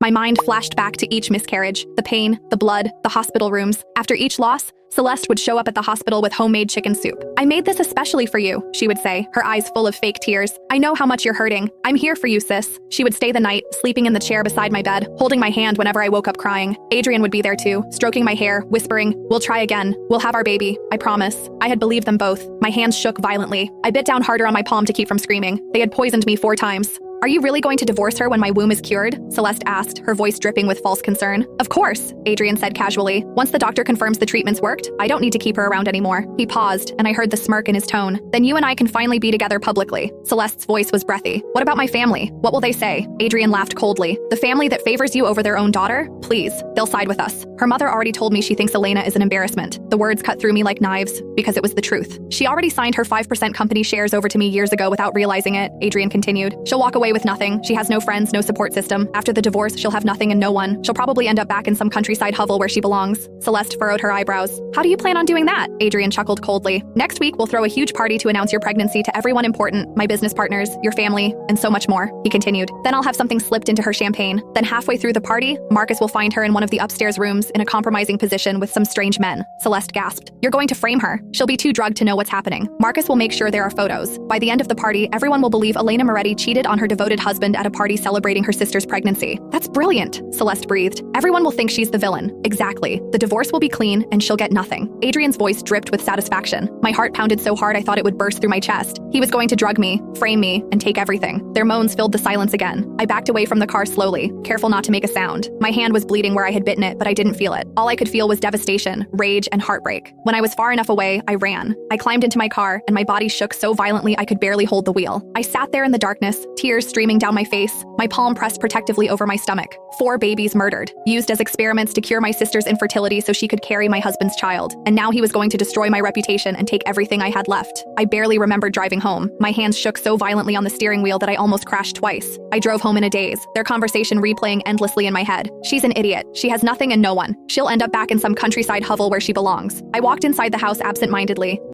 My mind flashed back to each miscarriage, the pain, the blood, the hospital rooms. After each loss, Celeste would show up at the hospital with homemade chicken soup. "I made this especially for you," she would say, her eyes full of fake tears. "I know how much you're hurting. I'm here for you, sis." She would stay the night, sleeping in the chair beside my bed, holding my hand whenever I woke up crying. Adrian would be there too, stroking my hair, whispering, "We'll try again. We'll have our baby. I promise." I had believed them both. My hands shook violently. I bit down harder on my palm to keep from screaming. They had poisoned me 4 times. "Are you really going to divorce her when my womb is cured?" Celeste asked, her voice dripping with false concern. "Of course," Adrian said casually. "Once the doctor confirms the treatments worked, I don't need to keep her around anymore." He paused, and I heard the smirk in his tone. "Then you and I can finally be together publicly." Celeste's voice was breathy. "What about my family? What will they say?" Adrian laughed coldly. "The family that favors you over their own daughter? Please, they'll side with us. Her mother already told me she thinks Elena is an embarrassment." The words cut through me like knives, because it was the truth. "She already signed her 5% company shares over to me years ago without realizing it," Adrian continued. "She'll walk away with nothing. She has no friends, no support system. After the divorce, she'll have nothing and no one. She'll probably end up back in some countryside hovel where she belongs." Celeste furrowed her eyebrows. "How do you plan on doing that?" Adrian chuckled coldly. "Next week, we'll throw a huge party to announce your pregnancy to everyone important, my business partners, your family, and so much more," he continued. "Then I'll have something slipped into her champagne. Then halfway through the party, Marcus will find her in one of the upstairs rooms in a compromising position with some strange men." Celeste gasped. "You're going to frame her. She'll be too drugged to know what's happening. Marcus will make sure there are photos. By the end of the party, everyone will believe Elena Moretti cheated on her devoted husband at a party celebrating her sister's pregnancy." "That's brilliant," Celeste breathed. "Everyone will think she's the villain." "Exactly. The divorce will be clean, and she'll get nothing." Adrian's voice dripped with satisfaction. My heart pounded so hard I thought it would burst through my chest. He was going to drug me, frame me, and take everything. Their moans filled the silence again. I backed away from the car slowly, careful not to make a sound. My hand was bleeding where I had bitten it, but I didn't feel it. All I could feel was devastation, rage, and heartbreak. When I was far enough away, I ran. I climbed into my car, and my body shook so violently I could barely hold the wheel. I sat there in the darkness, tears streaming down my face, my palm pressed protectively over my stomach. 4 babies murdered, used as experiments to cure my sister's infertility so she could carry my husband's child. And now he was going to destroy my reputation and take everything I had left. I barely remembered driving home. My hands shook so violently on the steering wheel that I almost crashed twice. I drove home in a daze, their conversation replaying endlessly in my head. "She's an idiot. She has nothing and no one. She'll end up back in some countryside hovel where she belongs." I walked inside the house absent-mindedly,